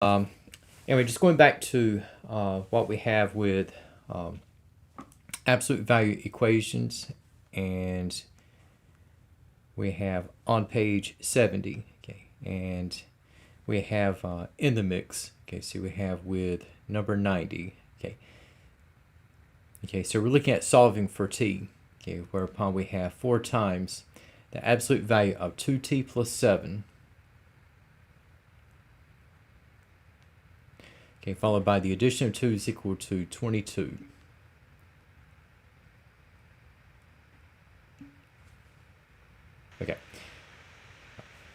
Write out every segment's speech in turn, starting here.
Anyway, just going back to what we have with absolute value equations, and we have on page 70, okay, and we have in the mix, okay, so we have with number 90, okay. Okay, so we're looking at solving for t, okay, whereupon we have 4 times the absolute value of 2t plus 7, okay, followed by the addition of 2 is equal to 22. Okay,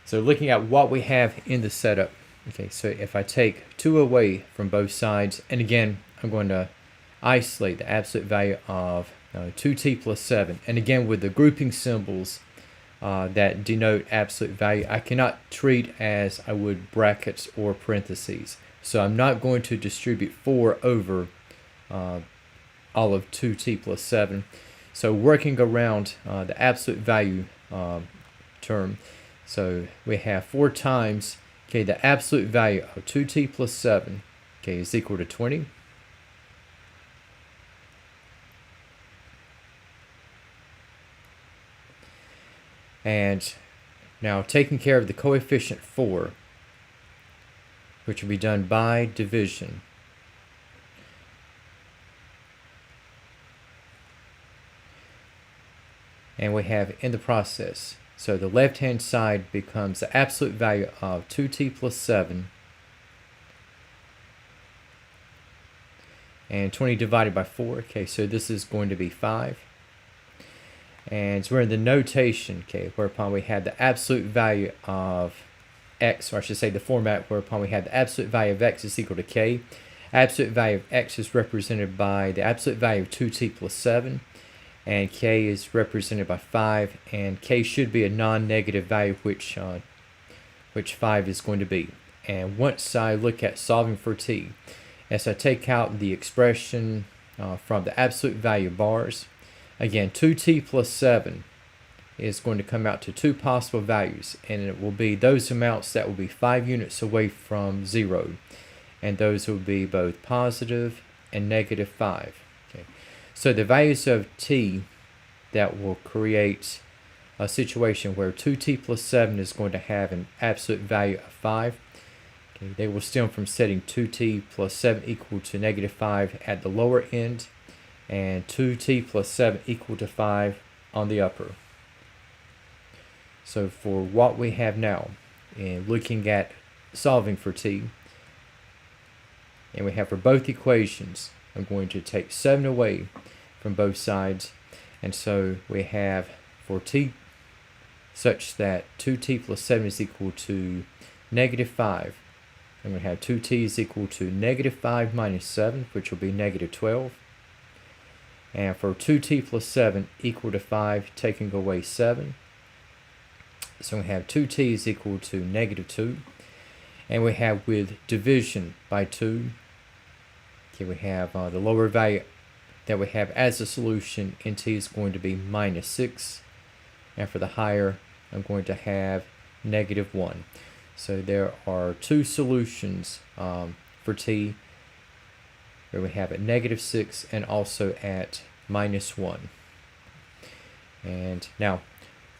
so looking at what we have in the setup, okay, so if I take 2 away from both sides, and again, I'm going to isolate the absolute value of 2t plus 7, and again with the grouping symbols that denote absolute value, I cannot treat as I would brackets or parentheses. So I'm not going to distribute 4 over all of 2t plus 7. So working around the absolute value term, so we have 4 times, okay, the absolute value of 2t plus 7, okay, is equal to 20. And now taking care of the coefficient 4, which will be done by division. And we have in the process, so the left hand side becomes the absolute value of 2t plus 7, and 20 divided by 4, okay, so this is going to be 5. And so we're in the notation, okay, whereupon we have the absolute value of x, or I should say the format whereupon we have the absolute value of x is equal to k. Absolute value of x is represented by the absolute value of 2t plus 7, and k is represented by 5, and k should be a non-negative value, which 5 is going to be. And once I look at solving for t, as I take out the expression from the absolute value bars, again, 2t plus 7 is going to come out to 2 possible values, and it will be those amounts that will be 5 units away from 0, and those will be both positive and negative 5. Okay. So the values of t that will create a situation where 2t plus 7 is going to have an absolute value of 5, okay, they will stem from setting 2t plus 7 equal to negative 5 at the lower end, and 2t plus 7 equal to 5 on the upper. So for what we have now, in looking at solving for t, and we have for both equations, I'm going to take 7 away from both sides, and so we have for t such that 2t plus 7 is equal to negative 5. I'm going to have 2t is equal to negative 5 minus 7, which will be negative 12. And for 2t plus 7 equal to 5, taking away 7. So we have 2t is equal to negative 2. And we have with division by 2, okay, we have the lower value that we have as a solution in t is going to be minus 6. And for the higher, I'm going to have negative 1. So there are 2 solutions for t, where we have at negative 6 and also at minus 1. And now,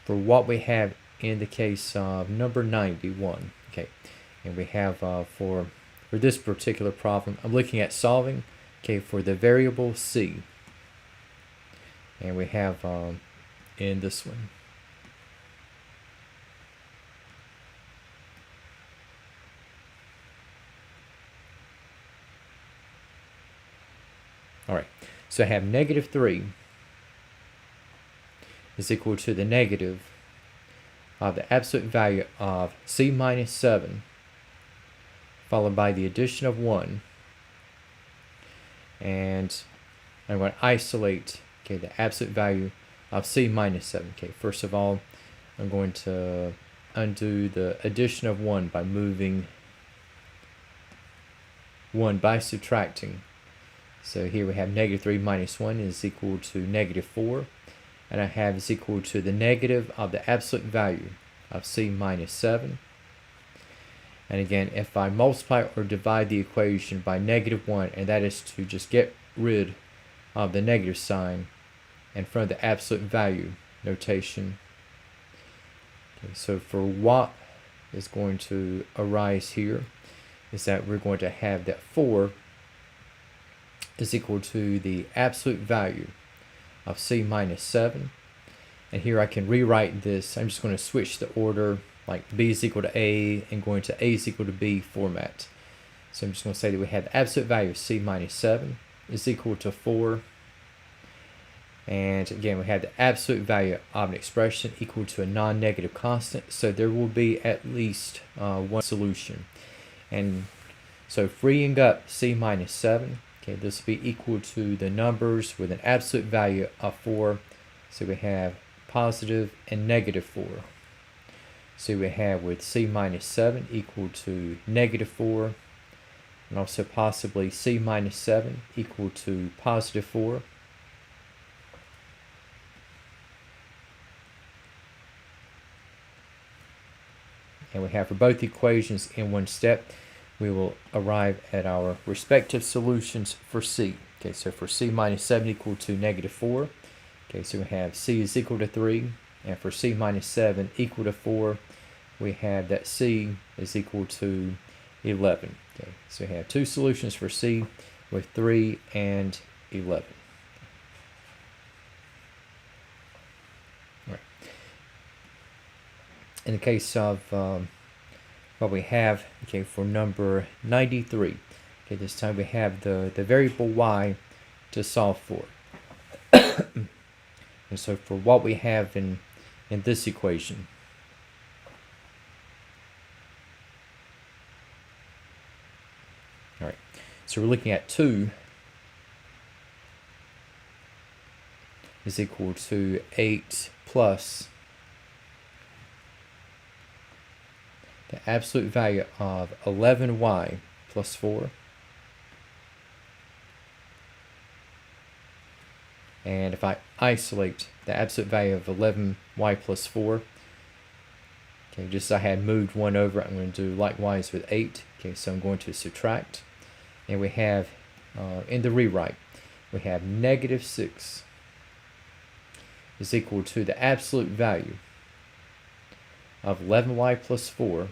for what we have in the case of number 91, okay, and we have for this particular problem, I'm looking at solving, okay, for the variable c, and we have in this one. All right, so I have negative 3 is equal to the negative of the absolute value of c minus 7, followed by the addition of 1. And I'm going to isolate, okay, the absolute value of c minus 7. Okay, first of all, I'm going to undo the addition of 1 by moving 1 by subtracting. So here we have negative 3 minus 1 is equal to negative 4. And I have is equal to the negative of the absolute value of c minus 7. And again, if I multiply or divide the equation by -1, and that is to just get rid of the negative sign in front of the absolute value notation. Okay, so for what is going to arise here is that we're going to have that 4 is equal to the absolute value of c minus 7. And here I can rewrite this. I'm just going to switch the order, like b is equal to a and going to a is equal to b format. So I'm just going to say that we have the absolute value of c minus 7 is equal to 4. And again, we have the absolute value of an expression equal to a non-negative constant. So there will be at least one solution. And so freeing up c minus 7, okay, this will be equal to the numbers with an absolute value of 4. So we have positive and negative 4. So we have with c minus 7 equal to negative 4, and also possibly c minus 7 equal to positive 4. And we have for both equations in one step, we will arrive at our respective solutions for c. Okay, so for c minus 7 equal to negative 4, okay, so we have c is equal to 3, and for c minus 7 equal to 4, we have that c is equal to 11. Okay, so we have two solutions for c with 3 and 11. All right. In the case of what we have, okay, for number 93, okay, this time we have the variable y to solve for. And so for what we have in this equation, all right, so we're looking at 2 is equal to 8 plus the absolute value of 11y plus 4. And if I isolate the absolute value of 11y plus 4, okay, just as I had moved 1 over, I'm going to do likewise with 8. Okay, so I'm going to subtract. And we have, in the rewrite, we have negative 6 is equal to the absolute value of 11y plus 4.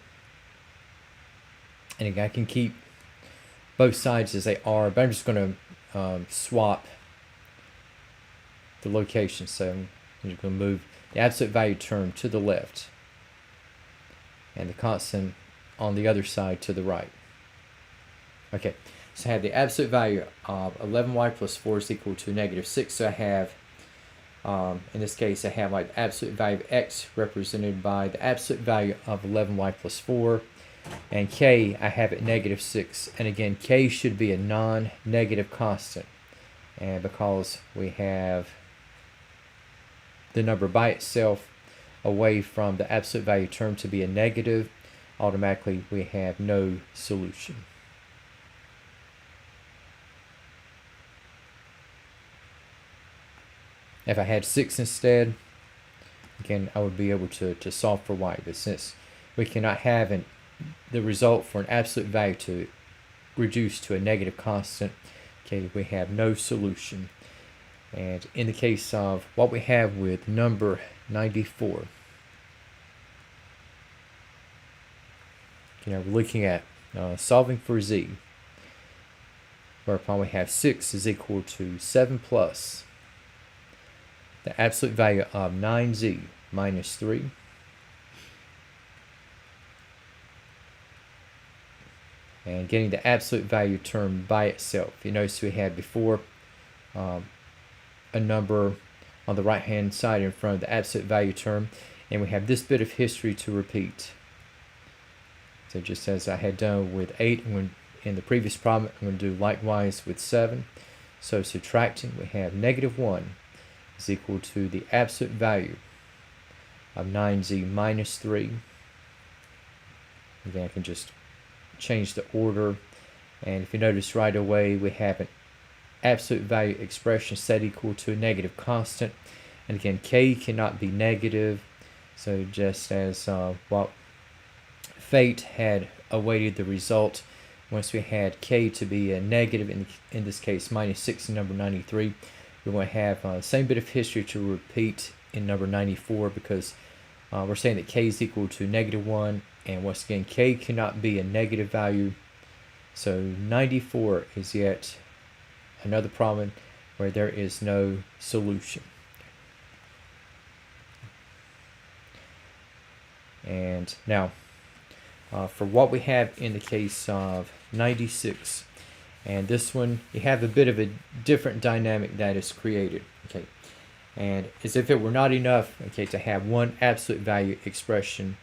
And again, I can keep both sides as they are, but I'm just going to swap the location. So I'm just going to move the absolute value term to the left and the constant on the other side to the right. Okay, so I have the absolute value of 11y plus 4 is equal to negative 6. So I have, in this case, I have like the absolute value of x represented by the absolute value of 11y plus 4. And k, I have it negative 6. And again, k should be a non-negative constant. And because we have the number by itself away from the absolute value term to be a negative, automatically we have no solution. If I had 6 instead, again, I would be able to solve for y. But since we cannot have the result for an absolute value to reduce to a negative constant, okay, we have no solution. And in the case of what we have with number 94, we're looking at solving for z, whereupon we have 6 is equal to 7 plus the absolute value of 9z minus 3. And getting the absolute value term by itself. You notice we had before a number on the right hand side in front of the absolute value term, and we have this bit of history to repeat. So just as I had done with 8 in the previous problem, I'm going to do likewise with 7. So subtracting, we have negative 1 is equal to the absolute value of 9z minus 3. Again, I can just change the order, and if you notice right away, we have an absolute value expression set equal to a negative constant, and again, k cannot be negative. So just as what fate had awaited the result. Once we had k to be a negative, in this case minus 6 in number 93, we're going to have the same bit of history to repeat in number 94, because we're saying that k is equal to -1, and once again k cannot be a negative value. So 94 is yet another problem where there is no solution. And now for what we have in the case of 96, and this one you have a bit of a different dynamic that is created. Okay, and as if it were not enough, okay, to have one absolute value expression,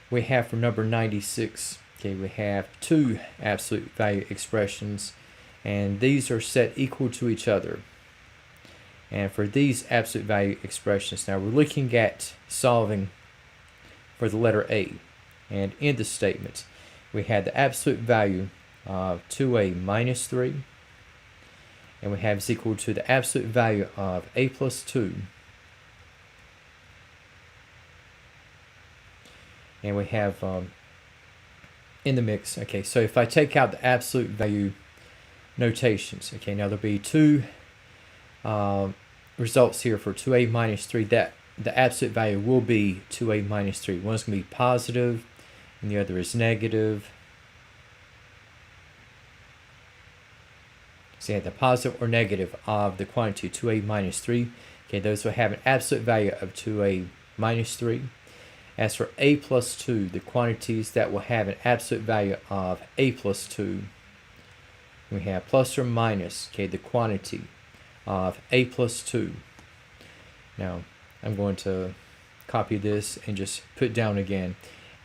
we have for number 96, okay, we have two absolute value expressions, and these are set equal to each other. And for these absolute value expressions, now we're looking at solving for the letter A. And in the statement, we had the absolute value of 2a minus 3, and we have is equal to the absolute value of a plus 2, and we have in the mix. Okay, so if I take out the absolute value notations, okay, now there'll be two results here for 2a minus 3. That the absolute value will be 2a minus 3. One's going to be positive and the other is negative. So you have the positive or negative of the quantity 2a minus 3. Okay, those will have an absolute value of 2a minus 3. As for a plus 2, the quantities that will have an absolute value of a plus 2, we have plus or minus, okay, the quantity of a plus 2. Now, I'm going to copy this and just put down again.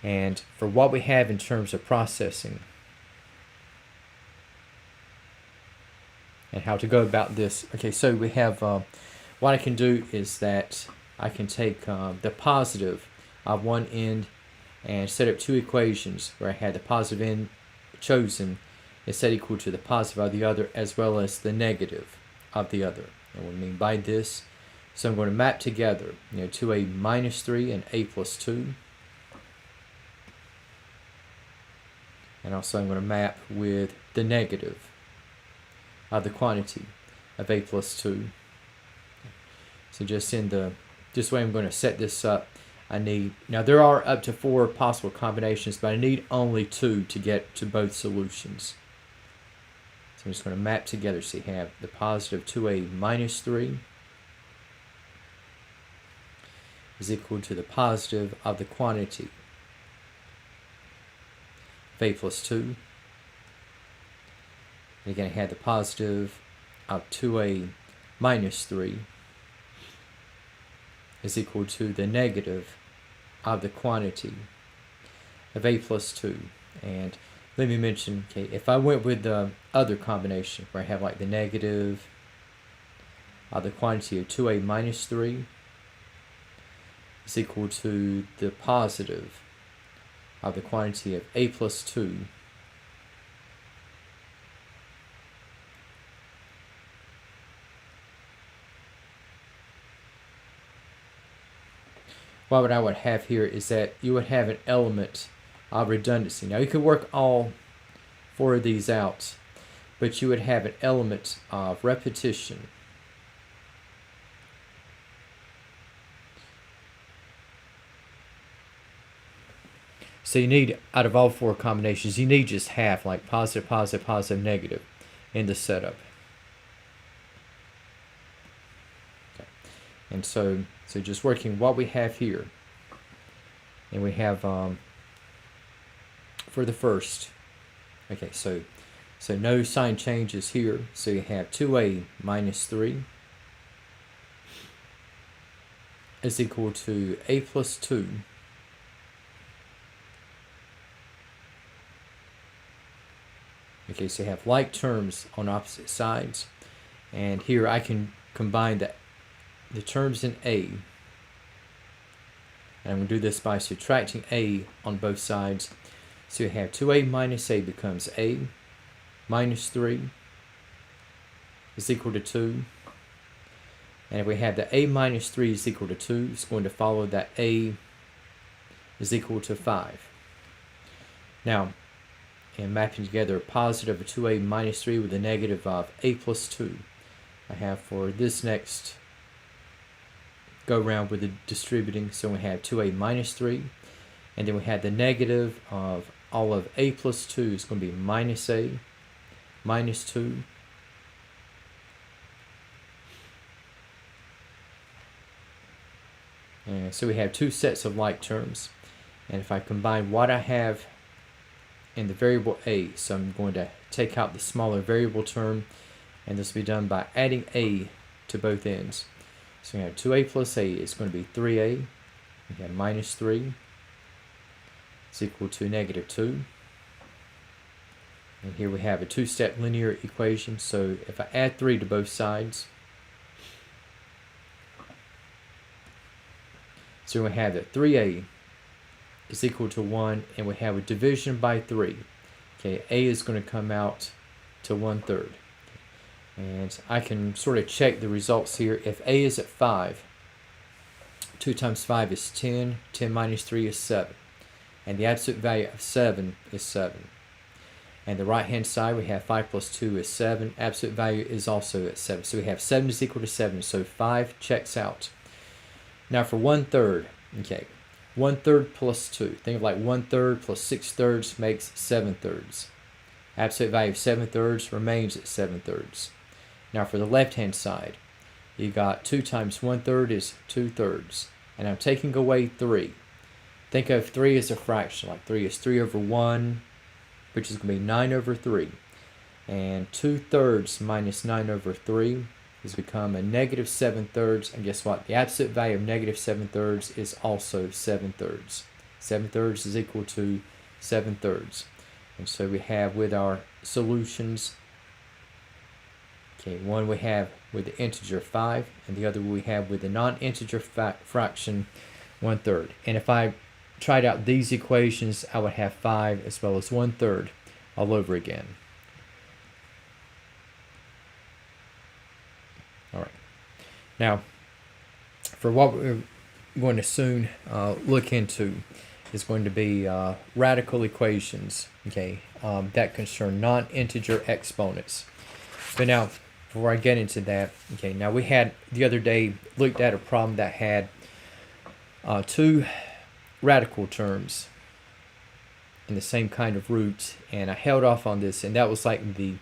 And for what we have in terms of processing and how to go about this, okay, so we have, what I can do is that I can take the positive of one end and set up two equations where I had the positive end chosen is set equal to the positive of the other as well as the negative of the other. And what I mean by this, so I'm going to map together, 2a minus 3 and a plus 2. And also I'm going to map with the negative of the quantity of a plus 2. So just in this way I'm going to set this up. Now there are up to 4 possible combinations, but I need only 2 to get to both solutions. So I'm just going to map together so you have the positive 2a minus 3 is equal to the positive of the quantity of a plus 2. And again I had the positive of 2a minus 3 is equal to the negative of the quantity of a plus 2. And let me mention, okay, if I went with the other combination where I have like the negative of the quantity of 2a minus 3 is equal to the positive of the quantity of a plus 2, what I would have here is that you would have an element of redundancy. Now you could work all 4 of these out, but you would have an element of repetition. So you need, out of all 4 combinations, you need just half, like positive, positive, positive, negative in the setup. Okay. And so just working what we have here, and we have for the first, okay, so no sign changes here, so you have 2a minus 3 is equal to a plus 2 okay, so you have like terms on opposite sides, and here I can combine the terms in a, and I'm going to do this by subtracting a on both sides. So you have 2a minus a becomes a minus 3 is equal to 2. And if we have the a minus 3 is equal to 2, it's going to follow that a is equal to 5. Now, and mapping together a positive of 2a minus 3 with a negative of a plus 2. I have for this next go round with the distributing, so we have 2a minus 3, and then we have the negative of all of a plus 2 is going to be minus a minus 2. And so we have two sets of like terms, and if I combine what I have in the variable a, so I'm going to take out the smaller variable term, and this will be done by adding a to both ends. So we have 2a plus a is going to be 3a. We have minus 3 is equal to negative 2. And here we have a two-step linear equation. So if I add 3 to both sides, so we have that 3a is equal to 1, and we have a division by 3. Okay, a is going to come out to 1/3. And I can sort of check the results here. If a is at 5, 2 times 5 is 10, 10 minus 3 is 7. And the absolute value of 7 is 7. And the right hand side we have 5 plus 2 is 7. Absolute value is also at 7. So we have 7 is equal to 7. So 5 checks out. Now for 1/3, okay, 1/3 plus 2. Think of like 1/3 plus 6/3 makes 7/3. Absolute value of 7/3 remains at 7/3. Now for the left hand side, you got 2 times 1/3 is 2/3. And I'm taking away 3. Think of 3 as a fraction, like 3 is 3 over 1, which is going to be 9 over 3. And 2/3 minus 9 over 3 has become a negative 7/3. And guess what? The absolute value of negative 7/3 is also 7/3. 7/3 is equal to 7/3. And so we have with our solutions, okay, one we have with the integer 5, and the other we have with the non-integer fraction 1/3. And if I tried out these equations, I would have 5 as well as 1/3 all over again. All right. Now, for what we're going to soon look into is going to be radical equations, okay, that concern non-integer exponents. But now, before I get into that, okay, now we had the other day looked at a problem that had two radical terms in the same kind of root, and I held off on this, and that was like the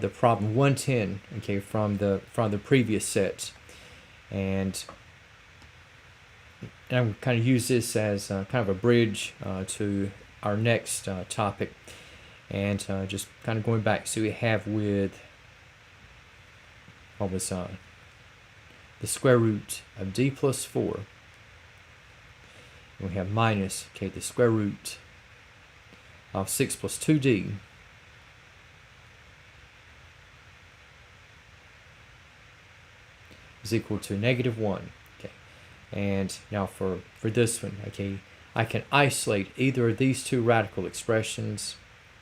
problem 110, okay, from the previous set, and I'm kind of use this as kind of a bridge to our next topic, and just kind of going back. So we have with what was the square root of d plus 4. And we have minus, okay, the square root of 6 plus 2d is equal to negative 1. Okay, and now for this one, okay, I can isolate either of these two radical expressions.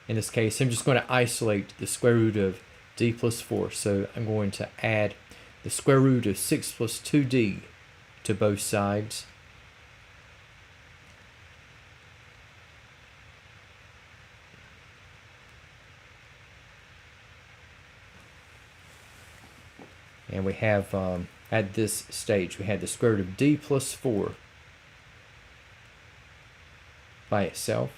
In this case, I'm just going to isolate the square root of d plus 4. So I'm going to add the square root of 6 plus 2d to both sides. And we have, at this stage, we had the square root of d plus 4 by itself.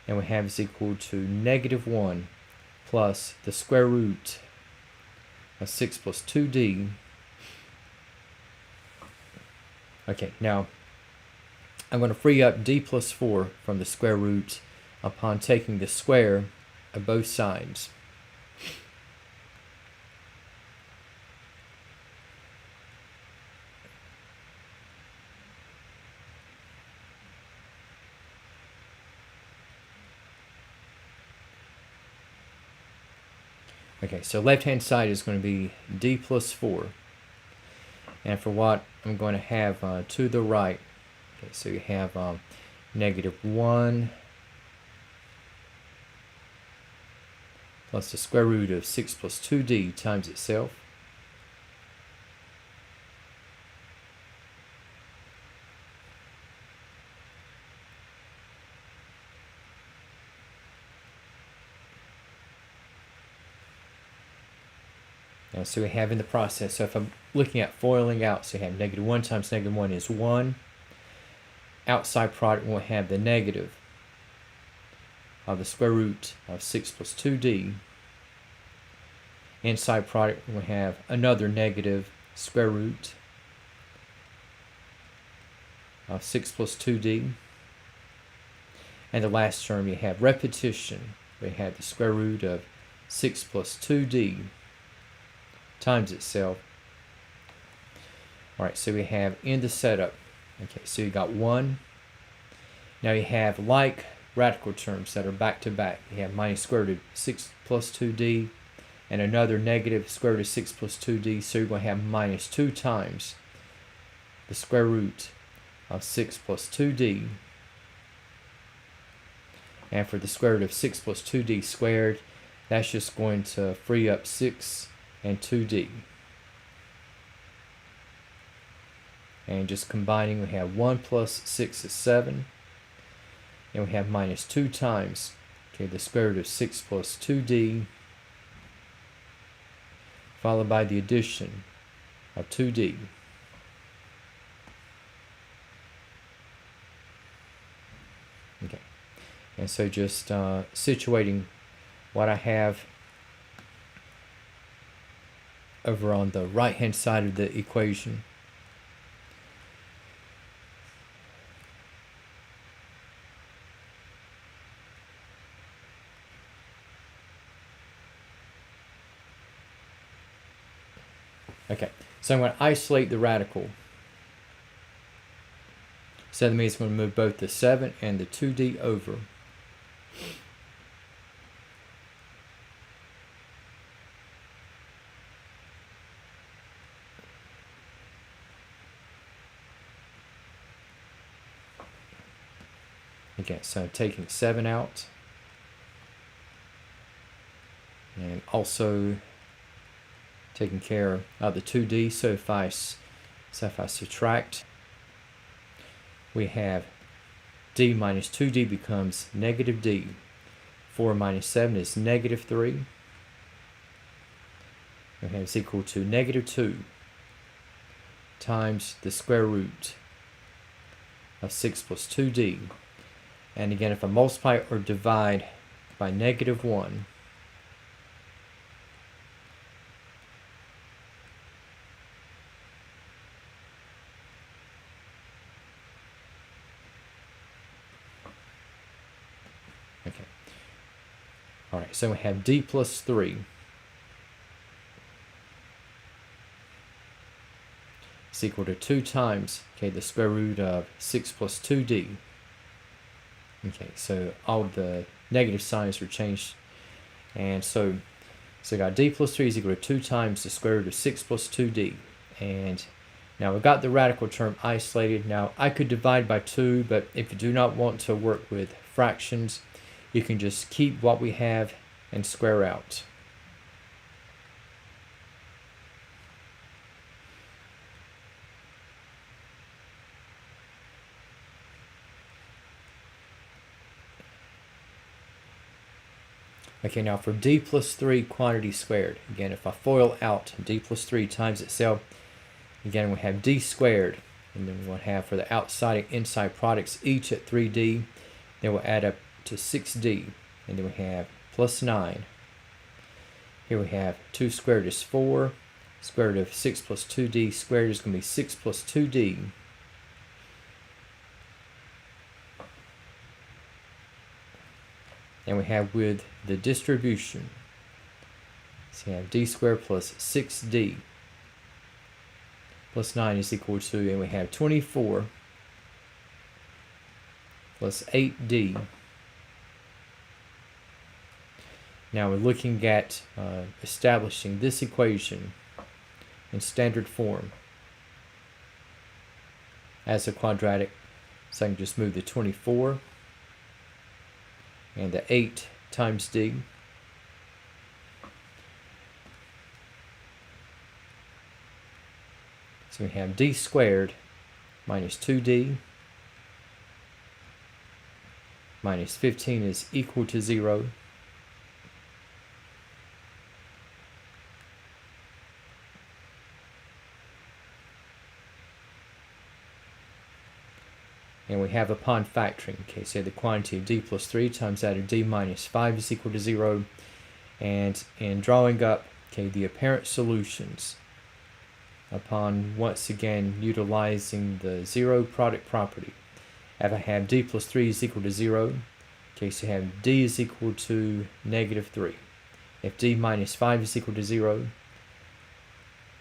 And we have is equal to negative 1 plus the square root of 6 plus 2d. Okay, now I'm going to free up d plus 4 from the square root upon taking the square of both sides. Okay, so left-hand side is going to be d plus 4. And for what I'm going to have to the right, okay, so you have negative 1 plus the square root of 6 plus 2d times itself. And so we have in the process, so if I'm looking at foiling out, so you have -1 times -1 is 1. Outside product will have the negative of the square root of 6 plus 2d. Inside product will have another negative square root of 6 plus 2d. And the last term, you have repetition. We have the square root of 6 plus 2d times itself. Alright, so we have in the setup, okay, so you got 1. Now you have like radical terms that are back to back. You have minus square root of 6 plus 2d and another negative square root of 6 plus 2d, so you're going to have minus 2 times the square root of 6 plus 2d. And for the square root of 6 plus 2d squared, that's just going to free up 6 and 2d. And just combining, we have 1 plus 6 is 7. And we have minus 2 times, okay, the square root of 6 plus 2d, followed by the addition of 2d. Okay, and so just situating what I have over on the right hand side of the equation. Okay, so I'm going to isolate the radical. So that means I'm going to move both the 7 and the 2d over. Okay, so I'm taking 7 out. And also taking care of the 2d. So if I subtract, we have d minus 2d becomes negative d. 4 minus 7 is negative 3. Okay, it's equal to negative 2 times the square root of 6 plus 2d. And again, if I multiply or divide by negative 1, okay. Alright, so we have d plus 3 is equal to 2 times, okay, the square root of 6 plus 2d. Okay, so all the negative signs are changed. And so we got d plus 3 is equal to 2 times the square root of 6 plus 2d. And now we've got the radical term isolated. Now I could divide by 2, but if you do not want to work with fractions, you can just keep what we have and square out. Okay, now for d plus 3 quantity squared, again, if I FOIL out d plus 3 times itself, again, we have d squared, and then we'll have for the outside and inside products each at 3d, then we'll add up to 6d, and then we have plus 9. Here we have 2 squared is 4, square root of 6 plus 2d squared is going to be 6 plus 2d. And we have with the distribution, so you have d squared plus 6d plus 9 is equal to, and we have 24 plus 8d. Now we're looking at establishing this equation in standard form as a quadratic. So I can just move the 24 and the 8 times d. So we have d squared minus 2d minus 15 is equal to 0. And we have upon factoring, okay, so the quantity of d plus 3 times that of d minus 5 is equal to 0. And in drawing up, okay, the apparent solutions upon once again utilizing the zero product property, if I have d plus 3 is equal to 0, okay, so I have d is equal to negative 3. If d minus 5 is equal to 0,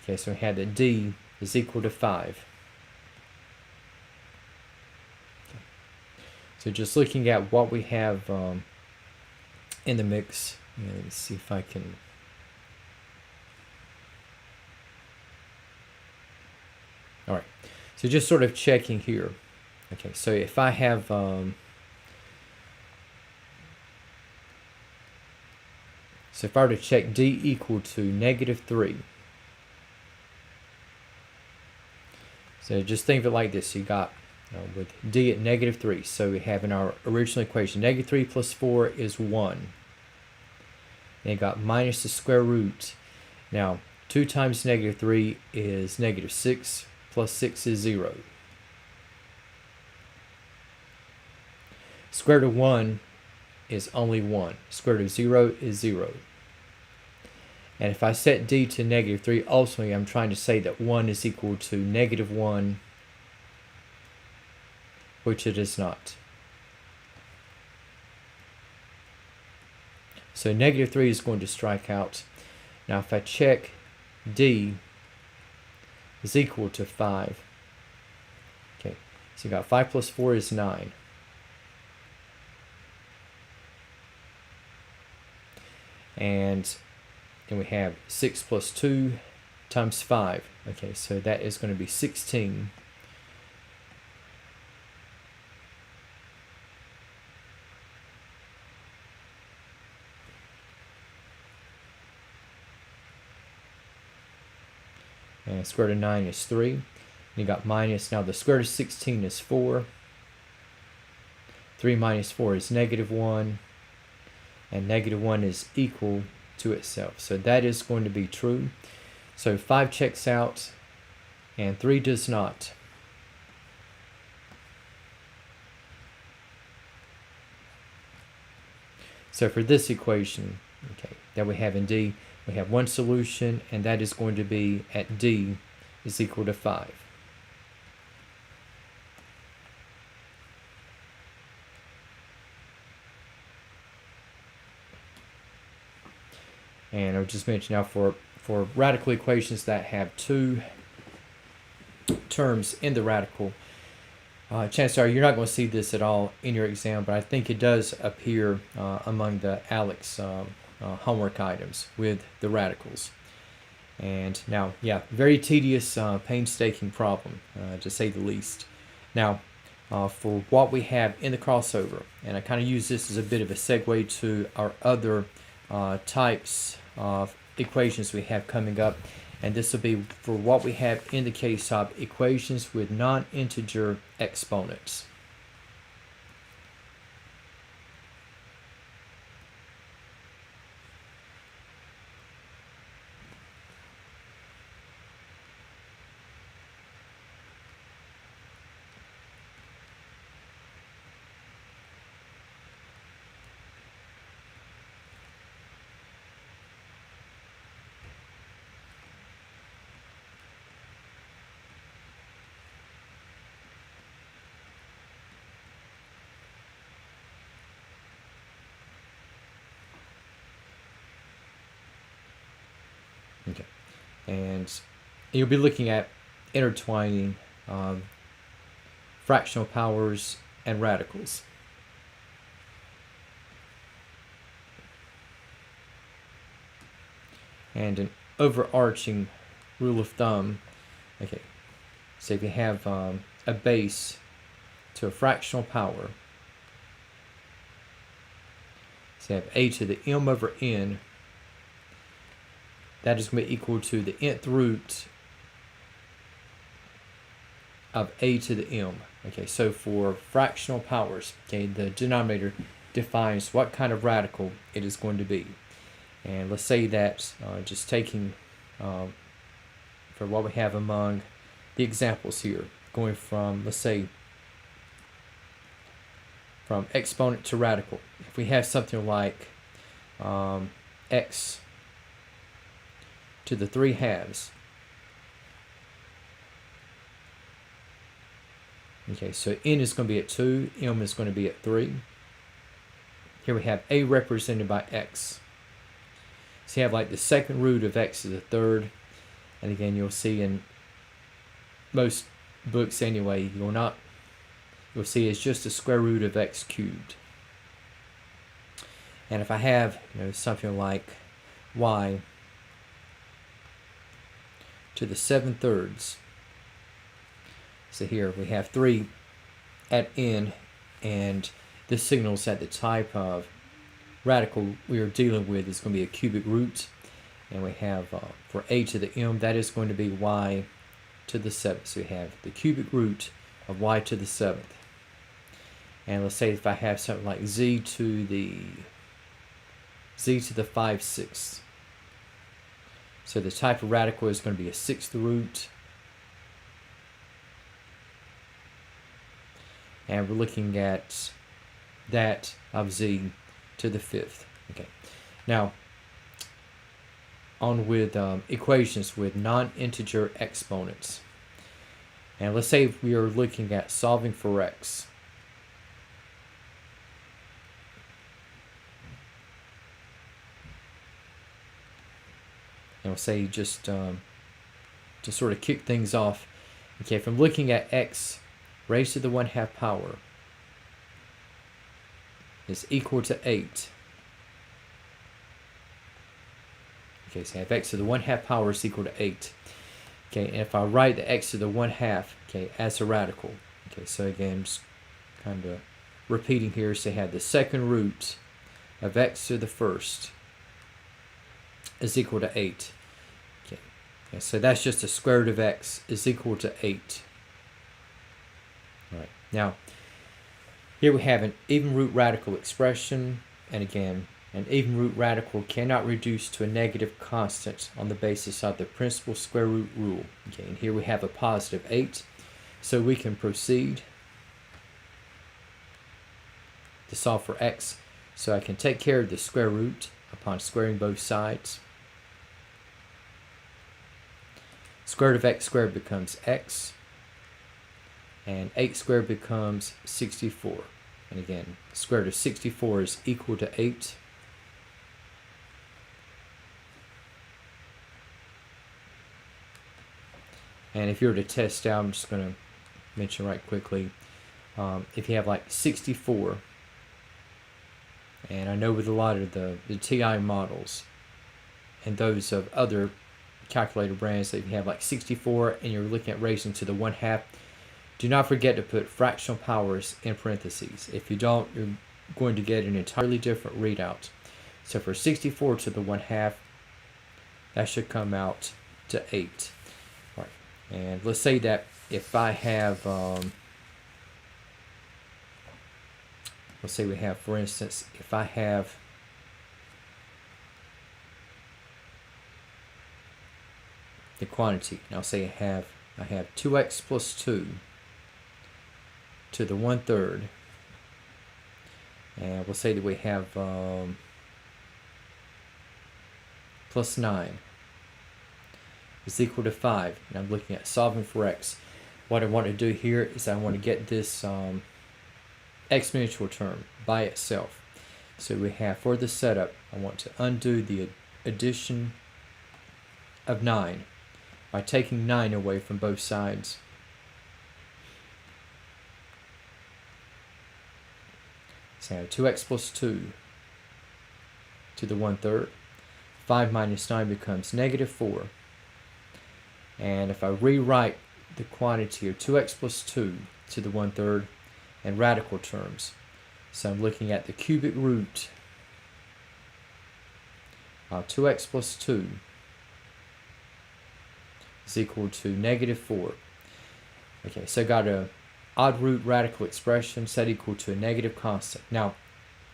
okay, so we have that d is equal to 5. Okay. So just looking at what we have in the mix, let's see if I can. All right, so just sort of checking here. Okay, so if I have so if I were to check d equal to negative 3, so just think of it like this. You got with d at negative 3, so we have in our original equation negative 3 plus 4 is 1. And you got minus the square root. Now 2 times negative 3 is negative 6, plus 6 is 0. Square root of 1 is only 1. Square root of 0 is 0. And if I set d to negative 3, ultimately I'm trying to say that 1 is equal to negative 1, which it is not. So negative 3 is going to strike out. Now if I check d is equal to 5, okay, so you got 5 plus 4 is 9. And then we have 6 plus 2 times 5. Okay, so that is going to be 16. And square root of 9 is 3. And you got minus, now the square root of 16 is 4. 3 minus 4 is negative 1. And negative 1 is equal to itself. So that is going to be true. So 5 checks out and 3 does not. So for this equation, okay, that we have in D, we have one solution, and that is going to be at D is equal to 5. And I'll just mention now for radical equations that have two terms in the radical, chances are you're not going to see this at all in your exam, but I think it does appear among the ALEX homework items with the radicals. And now, yeah, very tedious, painstaking problem, to say the least. Now, for what we have in the crossover, and I kind of use this as a bit of a segue to our other types of equations we have coming up, and this will be for what we have in the case of equations with non-integer exponents. Okay, and you'll be looking at intertwining fractional powers and radicals. And an overarching rule of thumb, okay, so if you have a base to a fractional power, so you have a to the m over n, that is going to be equal to the nth root of a to the m. Okay, so for fractional powers, okay, the denominator defines what kind of radical it is going to be. And let's say that just taking for what we have among the examples here, going from, let's say, from exponent to radical. If we have something like x to the 3/2. Okay, so n is going to be at 2, m is going to be at 3. Here we have a represented by x. So you have like the second root of x to the third. And again, you'll see in most books anyway, you'll see it's just the square root of x cubed. And if I have, something like y to the 7/3. So here we have 3 at n, and this signals that the type of radical we are dealing with is going to be a cubic root. And we have for a to the m, that is going to be y to the 7th. So we have the cubic root of y to the 7th. And let's say if I have something like z to the 5/6. So the type of radical is going to be a 6th root. And we're looking at that of z to the 5th. Okay. Now, on with equations with non-integer exponents. And let's say if we are looking at solving for x. And we'll say just to sort of kick things off. Okay, if I'm looking at x raised to the 1/2 power is equal to 8. Okay, so I have x to the 1/2 power is equal to 8. Okay, and if I write the x to the 1/2, okay, as a radical. Okay, so again, just kind of repeating here. So I have the second root of x to the 1st is equal to 8. Okay, so that's just the square root of x is equal to 8. All right, now here we have an even root radical expression, and again, an even root radical cannot reduce to a negative constant on the basis of the principal square root rule. Okay, and here we have a positive 8, so we can proceed to solve for x. So I can take care of the square root upon squaring both sides. Square root of x squared becomes x, and 8 squared becomes 64. And again, square root of 64 is equal to 8. And if you were to test out, I'm just going to mention right quickly, if you have like 64, and I know with a lot of the TI models and those of other calculator brands that if you have like 64 and you're looking at raising to the 1/2, do not forget to put fractional powers in parentheses. If you don't, you're going to get an entirely different readout. So for 64 to the 1/2, that should come out to 8. All right. And let's say that if I have, let's say we have, for instance, if I have the quantity, and I'll say I have 2x plus 2 to the 1/3, and we'll say that we have plus 9 is equal to 5, and I'm looking at solving for x. What I want to do here is I want to get this exponential term by itself. So we have, for the setup, I want to undo the addition of 9 by taking 9 away from both sides. So I have 2x plus 2 to the 1/3. 5 minus 9 becomes negative 4. And if I rewrite the quantity of 2x plus 2 to the 1/3 in radical terms, so I'm looking at the cubic root of 2x plus 2 is equal to negative 4. Okay, so I got a odd root radical expression set equal to a negative constant. Now,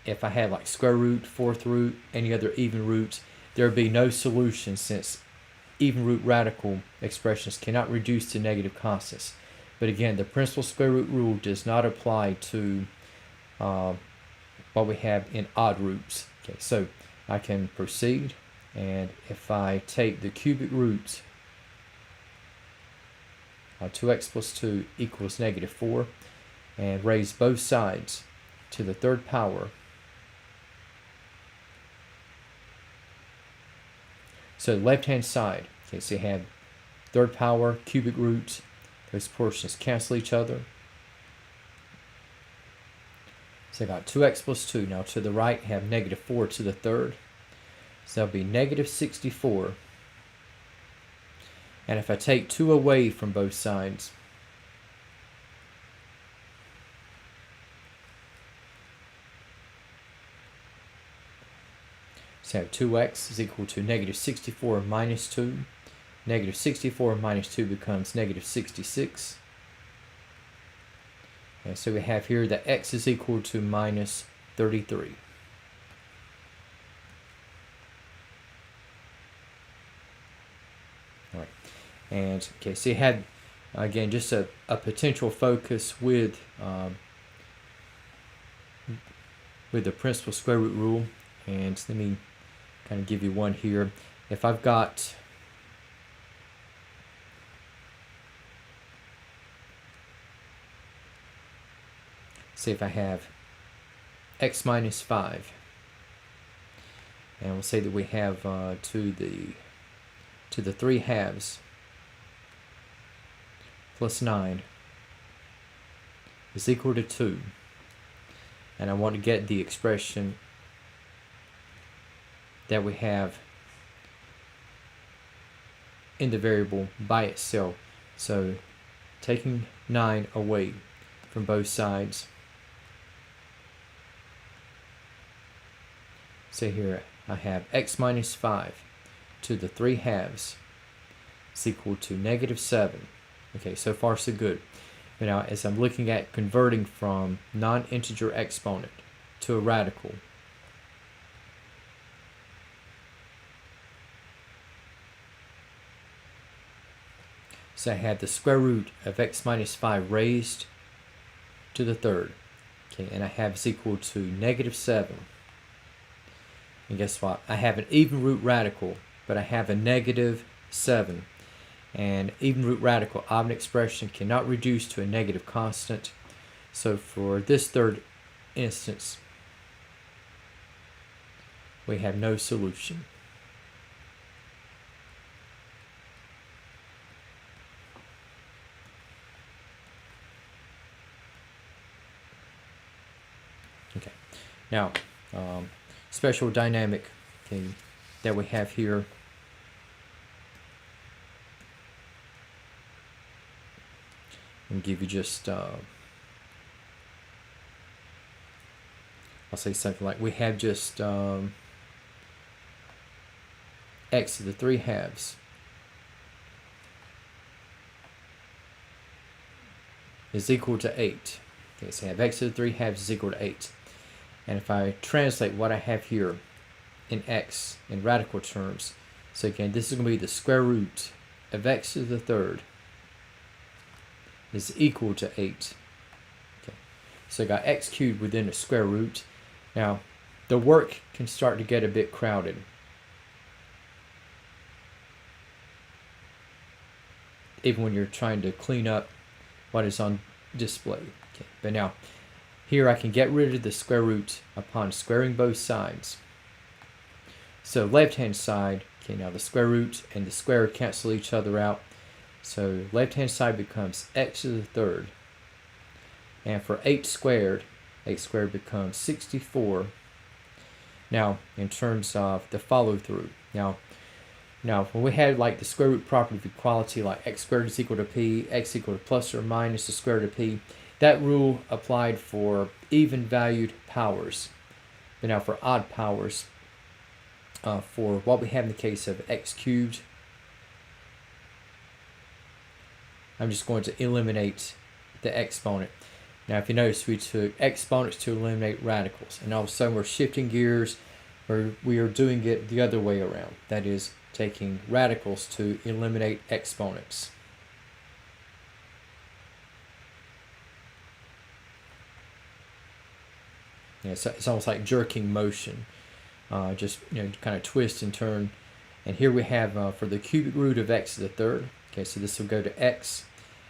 if I had like square root, fourth root, any other even roots, there would be no solution since even root radical expressions cannot reduce to negative constants. But again, the principal square root rule does not apply to what we have in odd roots. Okay, so I can proceed, and if I take the cubic roots, 2x plus 2 equals -4, and raise both sides to the third power. So the left-hand side, okay, so you have third power, cubic roots, those portions cancel each other. So I got 2x plus 2. Now to the right, have -4 to the third. So that'll be -64. And if I take 2 away from both sides, so I have 2x is equal to -64 minus 2. -64 minus 2 becomes -66. And so we have here that x is equal to -33. All right. And okay, so you had, again, just a potential focus with the principal square root rule. And let me kind of give you one here. If I've got say if I have x minus 5, and we'll say that we have to the 3 halves plus 9 is equal to 2, and I want to get the expression that we have in the variable by itself. So taking 9 away from both sides, say here I have x minus 5 to the 3 halves is equal to -7. Okay, so far so good. But now as I'm looking at converting from non-integer exponent to a radical, so I have the square root of x minus 5 raised to the third. Okay, and I have is equal to -7. And guess what? I have an even root radical, but I have a -7. And even root radical of an expression cannot reduce to a negative constant. So for this third instance, we have no solution. Okay, now special dynamic, okay, that we have here. And give you just I'll say something like we have just x to the 3 halves is equal to 8. Okay, so I have x to the 3 halves is equal to 8. And if I translate what I have here in x in radical terms, so again, this is going to be the square root of x to the third is equal to 8. Okay, so I got x cubed within a square root. Now, the work can start to get a bit crowded. Even when you're trying to clean up what is on display. Okay, but now, here I can get rid of the square root upon squaring both sides. So left-hand side, okay, now the square root and the square cancel each other out. So left-hand side becomes x to the third. And for 8 squared becomes 64. Now, in terms of the follow-through, now when we had like the square root property of equality, like x squared is equal to p, x equal to plus or minus the square root of p, that rule applied for even-valued powers. But now for odd powers, for what we have in the case of x cubed, I'm just going to eliminate the exponent. Now if you notice, we took exponents to eliminate radicals, and all of a sudden we're shifting gears, or we are doing it the other way around. That is, taking radicals to eliminate exponents. So it's almost like jerking motion, just kind of twist and turn. And here we have for the cubic root of x to the third. Okay, so this will go to x,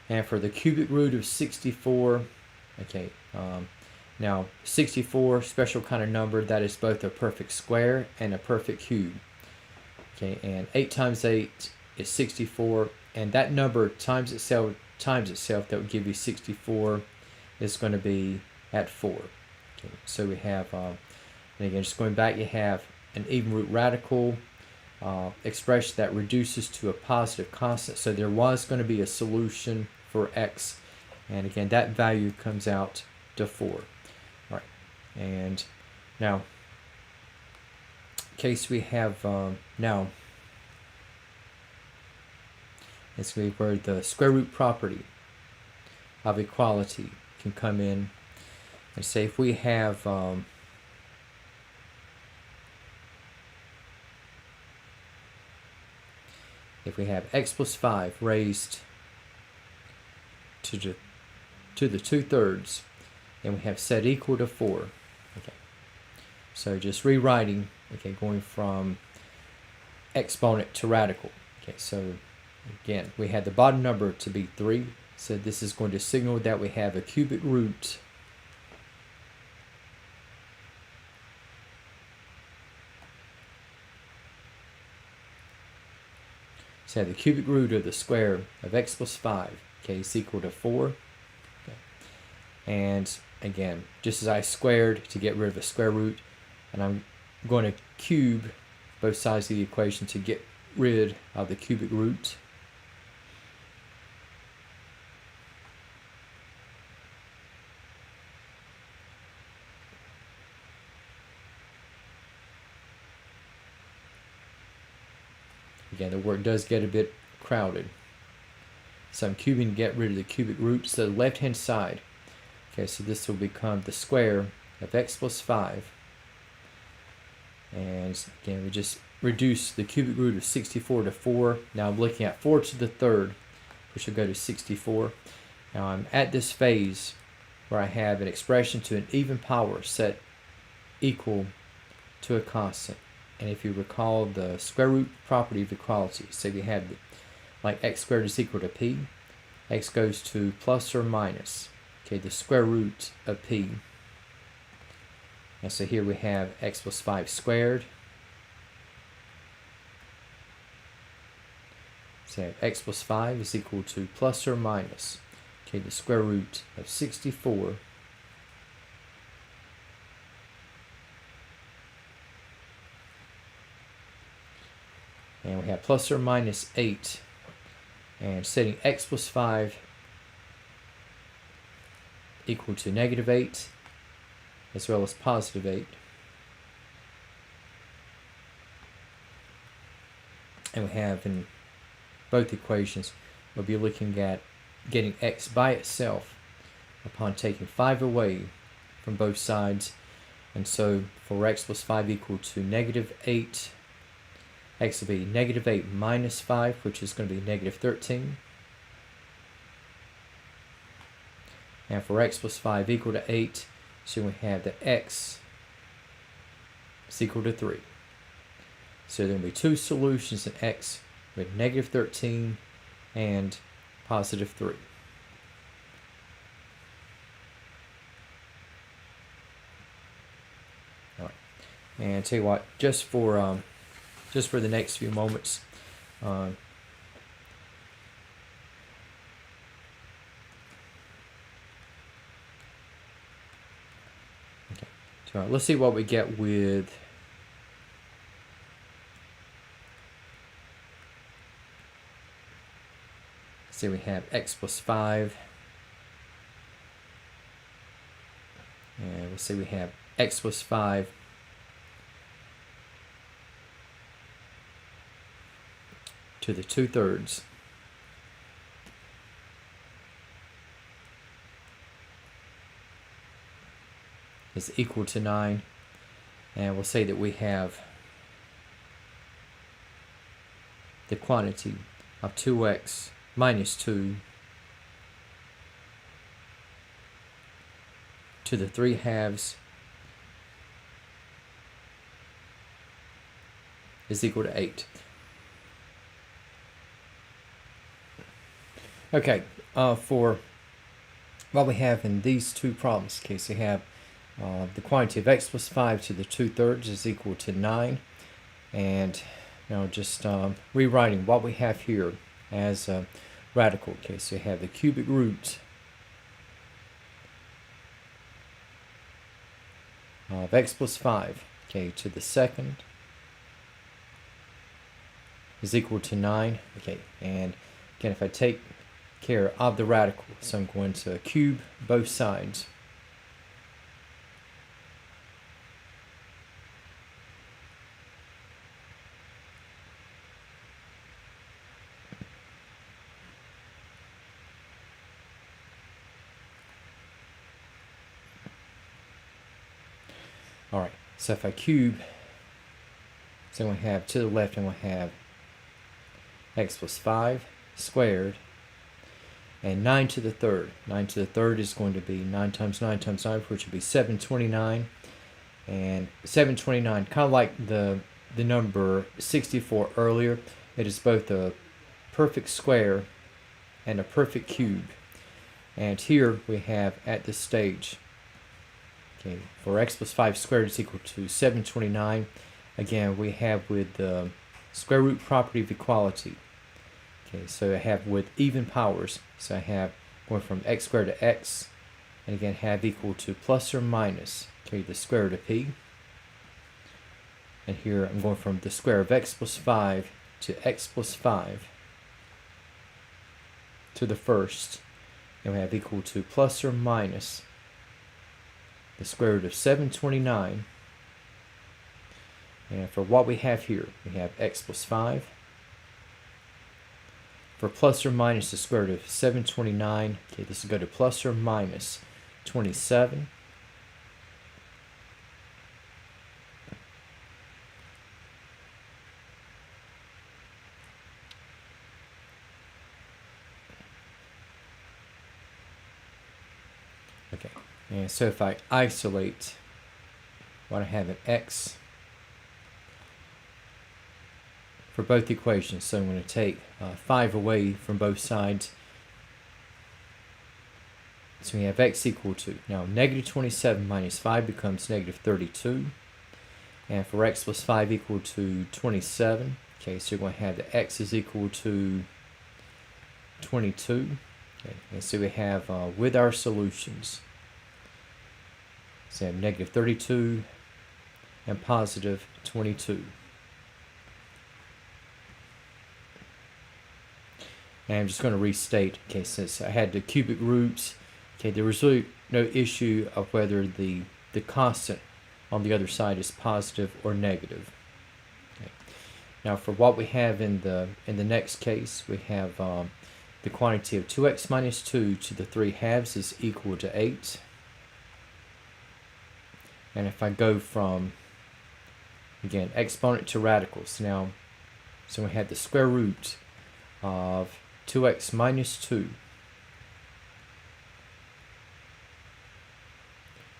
and for the cubic root of 64. Okay, now 64, special kind of number that is both a perfect square and a perfect cube. Okay, and 8 times 8 is 64, and that number times itself, that would give you 64, is going to be at 4. Okay, so we have, and again, just going back, you have an even root radical expression that reduces to a positive constant. So there was going to be a solution for x, and again, that value comes out to 4. All right, and now, in case we have now, it's going to be where the square root property of equality can come in, and say if we have x plus 5 raised to the 2/3, and we have set equal to 4. Okay, so just rewriting, okay, going from exponent to radical. Okay, so again, we had the bottom number to be 3, so this is going to signal that we have a cubic root so the cubic root of the square of x plus 5, okay, is equal to 4. Okay. And again, just as I squared to get rid of a square root, and I'm going to cube both sides of the equation to get rid of the cubic root. Again, the word does get a bit crowded. So I'm cubing to get rid of the cubic root. So the left-hand side, okay, so this will become the square of x plus 5. And again, we just reduce the cubic root of 64 to 4. Now I'm looking at 4 to the third, which will go to 64. Now I'm at this phase where I have an expression to an even power set equal to a constant. And if you recall the square root property of equality, say we had like x squared is equal to p, x goes to plus or minus, okay, the square root of p. And so here we have x plus 5 squared. So x plus 5 is equal to plus or minus, okay, the square root of 64 and we have plus or minus 8, and setting x plus 5 equal to negative 8 as well as positive 8. And we have in both equations, we'll be looking at getting x by itself upon taking 5 away from both sides. And so for x plus 5 equal to negative 8, x will be negative 8 minus 5, which is going to be negative 13. And for x plus 5 equal to 8, so we have that x is equal to 3. So there will be two solutions in x with negative 13 and positive 3. All right. And I'll tell you what, just for the next few moments, okay. So let's see what we get with say we have x plus 5, and we'll say we have x plus 5 to the 2/3 is equal to 9, and we'll say that we have the quantity of 2x minus 2 to the 3/2 is equal to 8. Okay, for what we have in these two problems, okay, so you have the quantity of x plus 5 to the 2/3 is equal to 9. And now just rewriting what we have here as a radical. Okay, so you have the cubic root of x plus 5, okay, to the second is equal to 9. Okay, and again, if I take care of the radical, so I'm going to cube both sides. Alright, so if I cube, so I'm going to have to the left, I'm going to have x plus 5 squared, and 9 to the third. 9 to the third is going to be 9 times 9 times 9, which would be 729. And 729, kind of like the number 64 earlier, it is both a perfect square and a perfect cube. And here we have at this stage, okay, for x plus 5 squared is equal to 729. Again, we have with the square root property of equality. Okay, so I have with even powers. So I have going from x squared to x, and again have equal to plus or minus, okay, the square root of p. And here I'm going from the square of x plus 5 to x plus 5 to the first, and we have equal to plus or minus the square root of 729. And for what we have here, we have x plus 5. For plus or minus the square root of 729, okay, this will go to plus or minus 27. Okay, and so if I isolate what I have in x for both equations, so I'm going to take 5 away from both sides. So we have x equal to, now negative 27 minus 5 becomes negative 32. And for x plus 5 equal to 27, okay, so you're going to have the x is equal to 22. Okay, and so we have with our solutions, so we have negative 32 and positive 22. And I'm just going to restate, okay, since I had the cubic roots, okay, there was really no issue of whether the constant on the other side is positive or negative. Okay. Now for what we have in the next case, we have the quantity of 2x minus 2 to the 3 halves is equal to 8. And if I go from, again, exponent to radicals, now, so we have the square root of 2x minus 2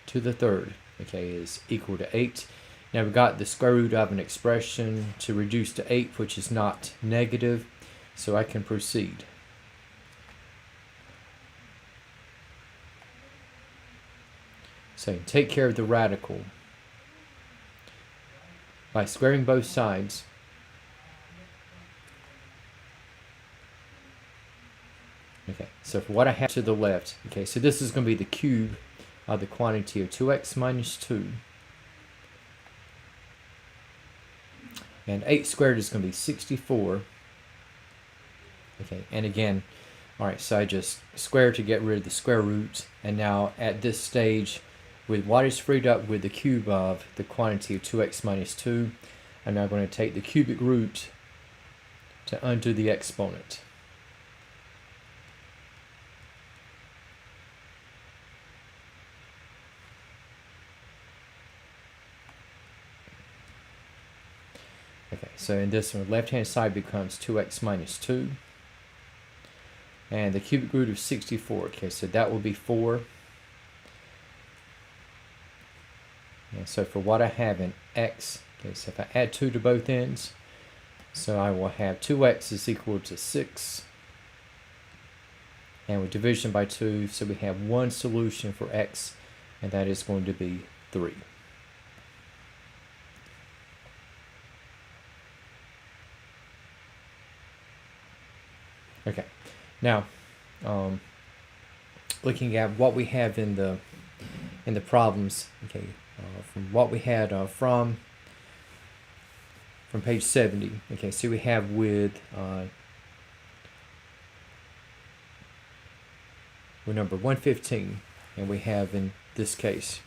to the third, okay, is equal to 8. Now we've got the square root of an expression to reduce to 8, which is not negative, so I can proceed. So take care of the radical by squaring both sides. Okay, so for what I have to the left, okay, so this is going to be the cube of the quantity of 2x minus 2. And 8 squared is going to be 64. Okay, and again, alright, so I just square to get rid of the square root. And now at this stage, with what is freed up with the cube of the quantity of 2x minus 2, I'm now going to take the cubic root to undo the exponent. Okay, so in this one, left hand side becomes 2x minus 2. And the cubic root of 64, okay, so that will be 4. And so for what I have in x, okay, so if I add 2 to both ends, So I will have 2x is equal to 6. And with division by 2, so we have one solution for x, and that is going to be 3. Okay, now looking at what we have in the problems, okay, from what we had from page 70. Okay, so we have with number 115, and we have in this case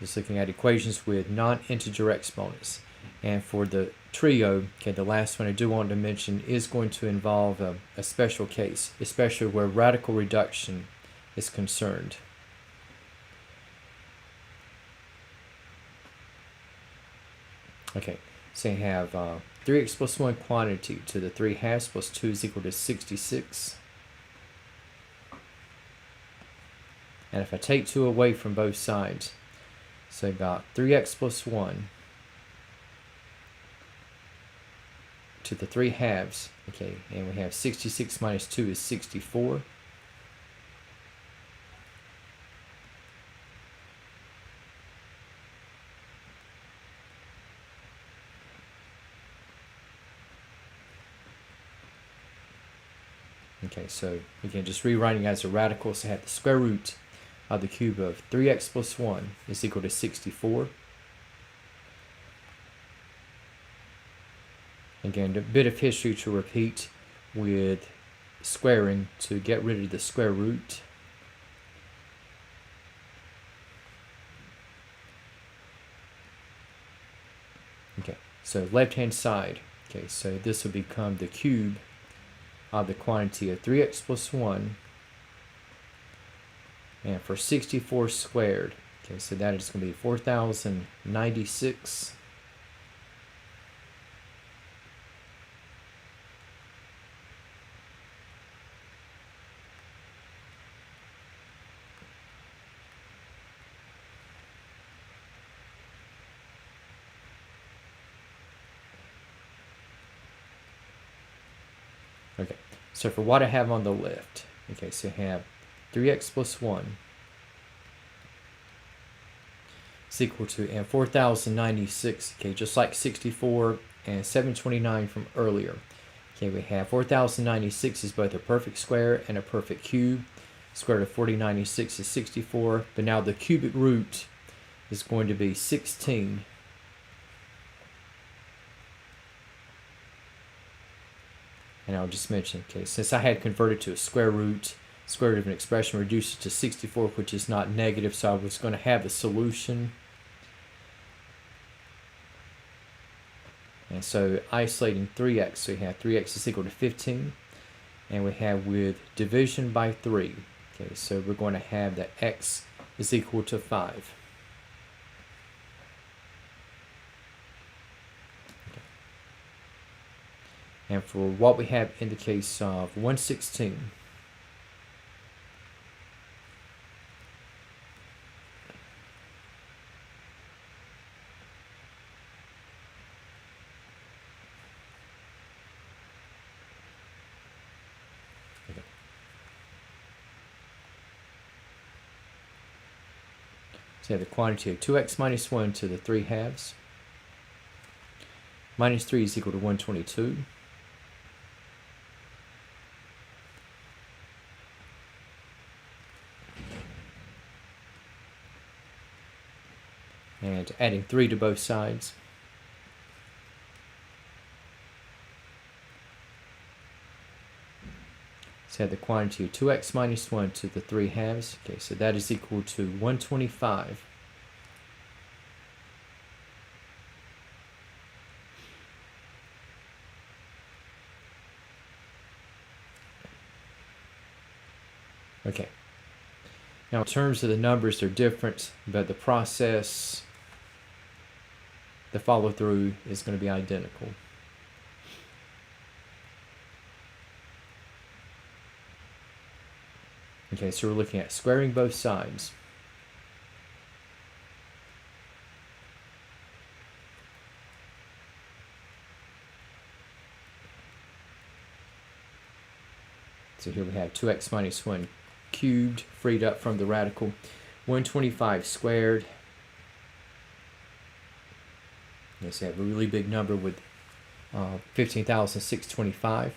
just looking at equations with non-integer exponents. And for the trio, okay, the last one I do want to mention is going to involve a special case, especially where radical reduction is concerned. Okay, so you have 3x plus 1 quantity to the 3 halves plus 2 is equal to 66. And if I take 2 away from both sides, so I got 3x plus 1 to the 3 halves, okay, and we have 66 minus 2 is 64. Okay, so again, just rewriting as a radical, so I have the square root of the cube of 3x plus 1 is equal to 64. Again, a bit of history to repeat with squaring to get rid of the square root. Okay, so left-hand side, okay, so this will become the cube of the quantity of 3x plus 1, and for 64 squared, okay, so that is going to be 4,096. Okay, so for what I have on the left, okay, so I have 3x plus 1 is equal to, and 4,096, okay, just like 64 and 729 from earlier. Okay, we have 4,096 is both a perfect square and a perfect cube. Square root of 4096 is 64, but now the cubic root is going to be 16. And I'll just mention, okay, since I had converted to a square root of an expression, reduced it to 64, which is not negative, so I was going to have a solution. And so isolating 3x, so we have 3x is equal to 15, and we have with division by 3, okay, so we're going to have that x is equal to 5. And for what we have in the case of 116, okay. So you have the quantity of 2x minus 1 to the 3 halves. Minus 3 is equal to 122. And adding 3 to both sides. So have the quantity of 2x minus 1 to the 3 halves. Okay, so that is equal to 125. Okay. Now in terms of the numbers, they're different, but the process, the follow through is going to be identical. Okay, so we're looking at squaring both sides. So here we have 2x minus 1 cubed, freed up from the radical. 125 squared. Yes, we have a really big number with 15,625.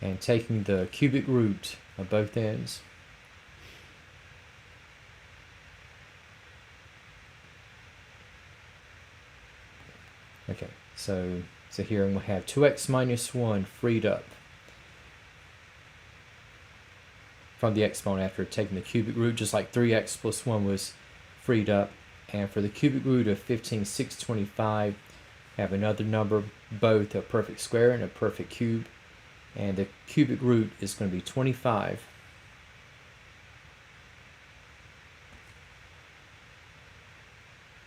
And taking the cubic root of both ends. Okay, so here we'll have 2x minus 1 freed up from the exponent after taking the cubic root, just like 3x plus 1 was freed up. And for the cubic root of 15,625, have another number, both a perfect square and a perfect cube. And the cubic root is going to be 25.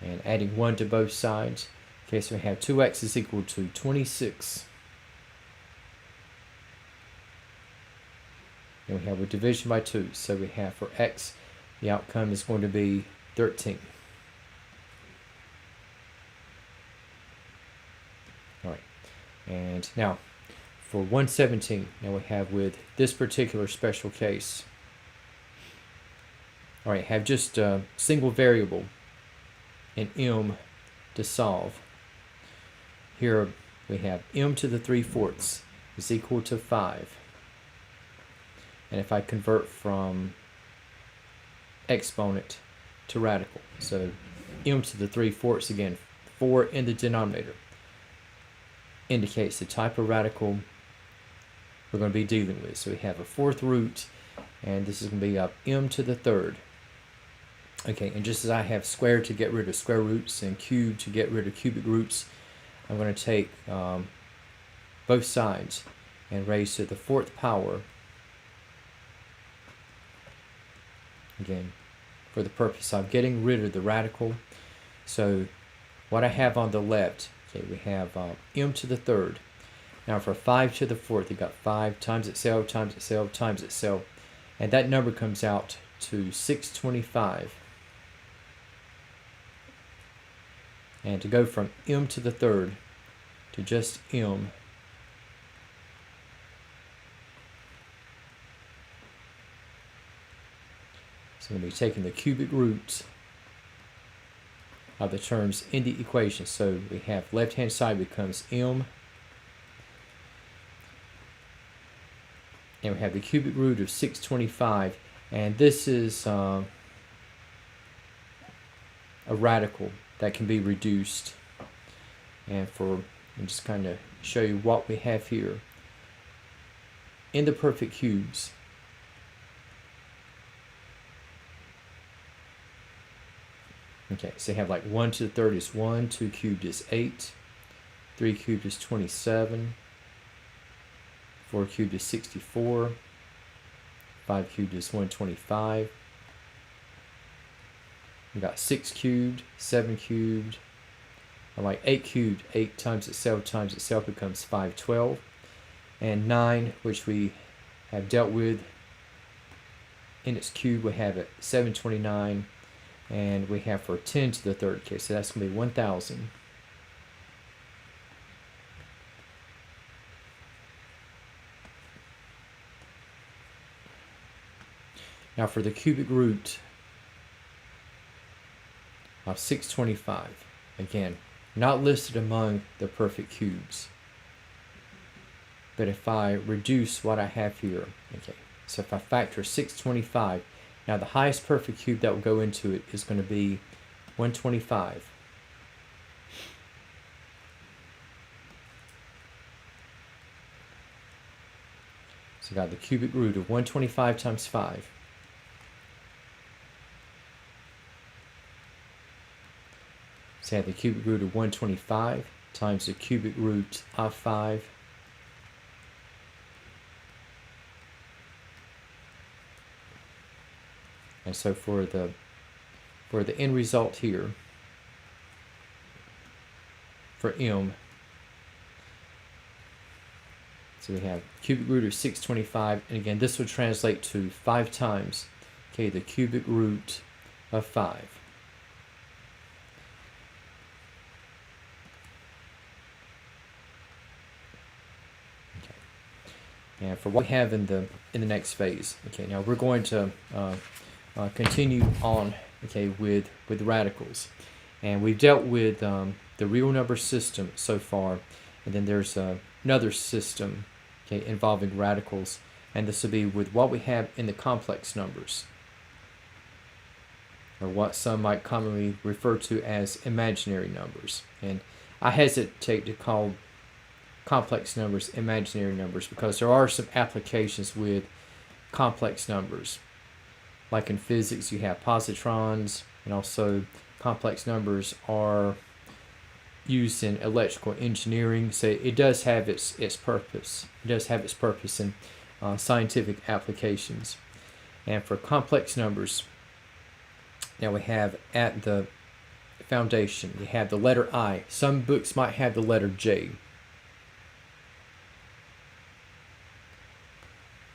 And adding 1 to both sides. Okay, so we have 2x is equal to 26. And we have a division by 2. So we have for x, the outcome is going to be 13. All right. And now, for 117, now we have with this particular special case. All right, have just a single variable in m to solve. Here we have m to the 3/4 is equal to 5. And if I convert from exponent to radical, so m to the 3/4 again, 4 in the denominator, indicates the type of radical we're going to be dealing with. So we have a 4th root, and this is going to be up m to the 3rd. Okay, and just as I have squared to get rid of square roots and cubed to get rid of cubic roots, I'm going to take both sides and raise to the 4th power, again, for the purpose of getting rid of the radical. So what I have on the left, okay, we have m to the 3rd. Now for 5 to the 4th, you've got 5 times itself, times itself, times itself. And that number comes out to 625. And to go from m to the 3rd to just m, so we're going to be taking the cubic roots of the terms in the equation. So we have left-hand side becomes m, and we have the cubic root of 625, and this is a radical that can be reduced. And I'm just kind of show you what we have here. In the perfect cubes, okay, so you have like 1 to the 3rd is 1, 2 cubed is 8, 3 cubed is 27, 4 cubed is 64, 5 cubed is 125. We got 6 cubed, 7 cubed, and like 8 cubed, 8 times itself becomes 512. And 9, which we have dealt with in its cube, we have it 729. And we have for 10 to the 3rd case, so that's going to be 1000. Now for the cubic root of 625, again, not listed among the perfect cubes. But if I reduce what I have here, okay, so if I factor 625, now the highest perfect cube that will go into it is going to be 125. So I got the cubic root of 125 times 5. So I have the cubic root of 125 times the cubic root of 5. And so for the end result here, for m, so we have cubic root of 625, and again this would translate to 5 times, okay, the cubic root of 5. And for what we have in the next phase, okay, now we're going to continue on, okay, with radicals, and we've dealt with the real number system so far, and then there's another system, okay, involving radicals, and this will be with what we have in the complex numbers, or what some might commonly refer to as imaginary numbers. And I hesitate to call complex numbers imaginary numbers because there are some applications with complex numbers. Like in physics, you have positrons, and also complex numbers are used in electrical engineering. So it does have its purpose. It does have its purpose in scientific applications. And for complex numbers, now we have at the foundation, you have the letter I. Some books might have the letter J,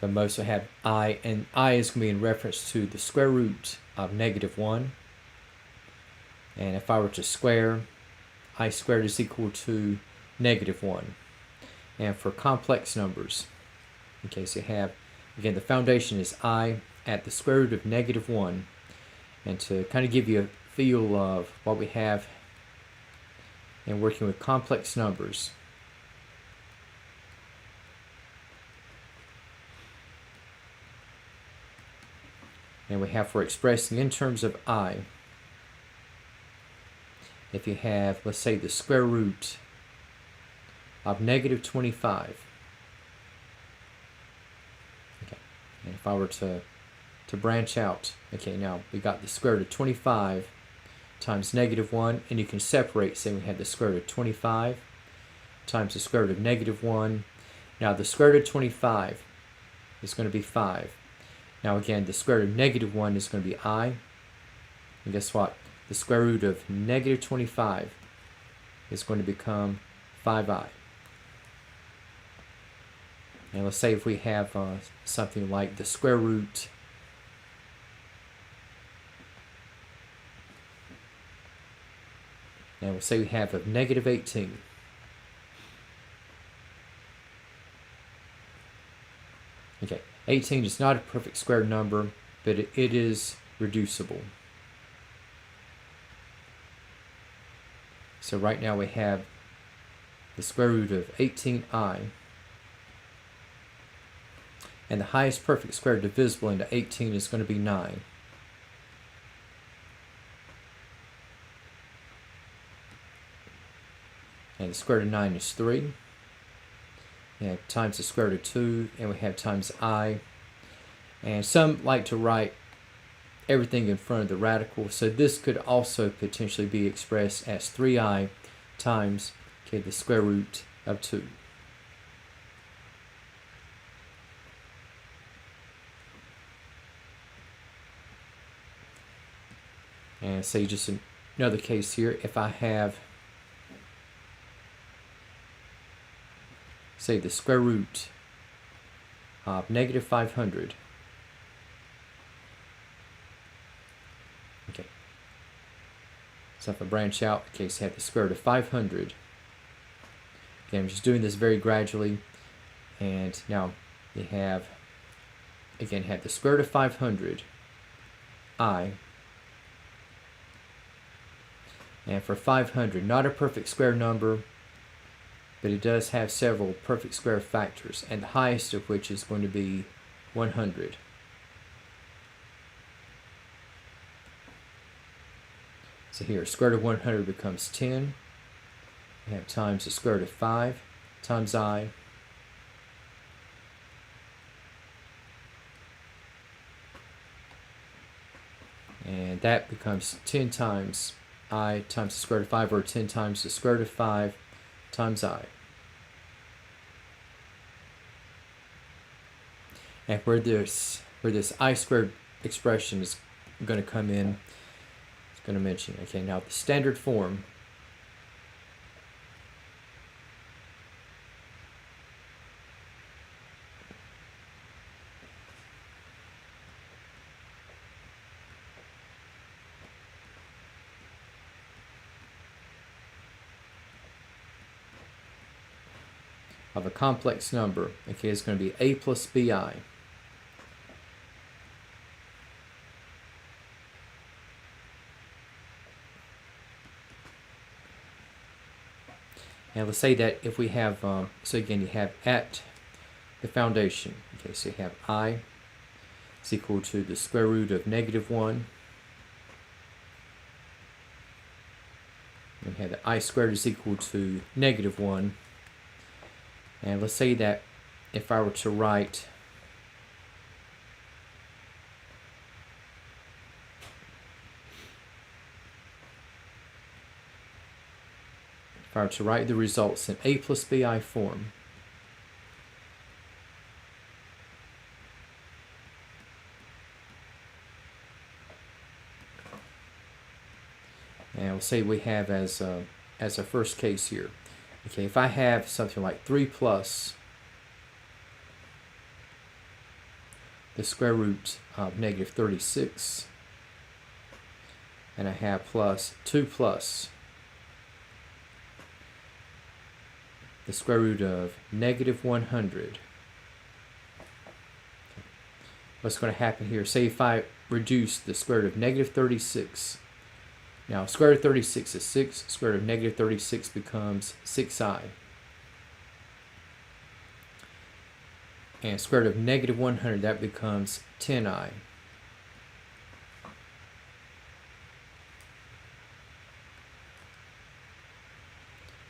but most will have I, and I is going to be in reference to the square root of -1. And if I were to square, I squared is equal to -1. And for complex numbers, okay, so you have, again, the foundation is I at the square root of -1. And to kind of give you a feel of what we have in working with complex numbers, and we have for expressing in terms of I, if you have, let's say, the square root of -25. Okay, and if I were to branch out, okay, now we got the square root of 25 times -1, and you can separate, say we had the square root of 25 times the square root of -1. Now the square root of 25 is going to be 5. Now again, the square root of -1 is going to be I, and guess what? The square root of -25 is going to become 5i. And let's say if we have something like the square root Now we'll say we have of -18. Okay, 18 is not a perfect square number, but it is reducible. So right now we have the square root of 18i, and the highest perfect square divisible into 18 is going to be 9. And the square root of 9 is 3. We have times the square root of 2, and we have times I. And some like to write everything in front of the radical, so this could also potentially be expressed as 3i times, okay, the square root of 2. And say just another case here, if I have, say, the square root of -500. Okay. So if I branch out, okay, so I have the square root of 500. Okay, I'm just doing this very gradually. And now you have, again, have the square root of 500, I. And for 500, not a perfect square number, but it does have several perfect square factors, and the highest of which is going to be 100. So here, square root of 100 becomes 10. We have times the square root of 5 times I. And that becomes 10 times I times the square root of 5, or 10 times the square root of 5 times I. And where this I squared expression is going to come in, it's going to mention, okay, now the standard form of a complex number, okay, is going to be a plus bi. And let's say that if we have, so again, you have at the foundation, okay, so you have I is equal to the square root of -1. We have that I squared is equal to -1. And let's say that if I were to write the results in a plus bi form, and we'll say we have as a first case here, okay, if I have something like 3 plus the square root of -36, and I have plus 2 plus the square root of -100. What's going to happen here? Say if I reduce the square root of -36. Now, square root of 36 is 6. Square root of -36 becomes 6i. And square root of -100, that becomes 10i.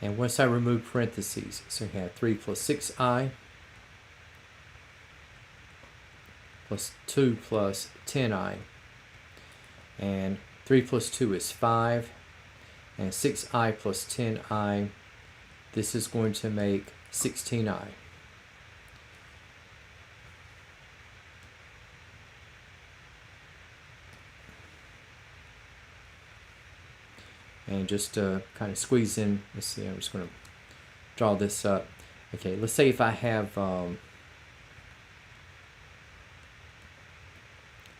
And once I remove parentheses, so we have 3 plus 6i plus 2 plus 10i. And 3 plus 2 is 5. And 6i plus 10i, this is going to make 16i. And just to kind of squeeze in, let's see, I'm just going to draw this up. Okay, let's say if I have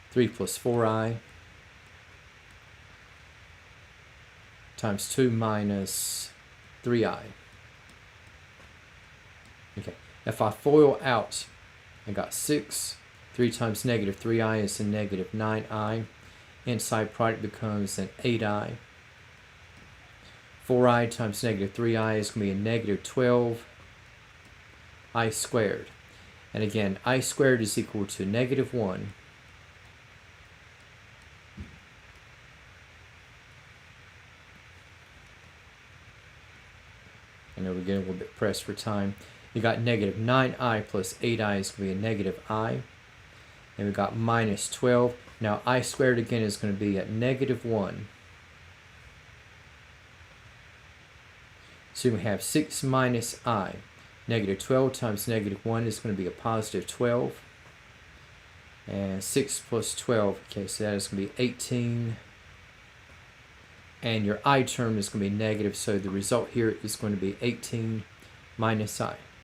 3 plus 4i times 2 minus 3i. Okay, if I FOIL out, I got 6. 3 times -3i is a -9i. Inside product becomes an 8i. 4i times -3i is going to be a -12i squared. And again, I squared is equal to -1. I know we're getting a little bit pressed for time. You got -9i plus 8i is going to be a -i. And we got -12. Now I squared again is going to be at -1. So we have 6 minus I. -12 times -1 is going to be a +12. And 6 plus 12, okay, so that is going to be 18. And your I term is going to be negative, so the result here is going to be 18 minus I.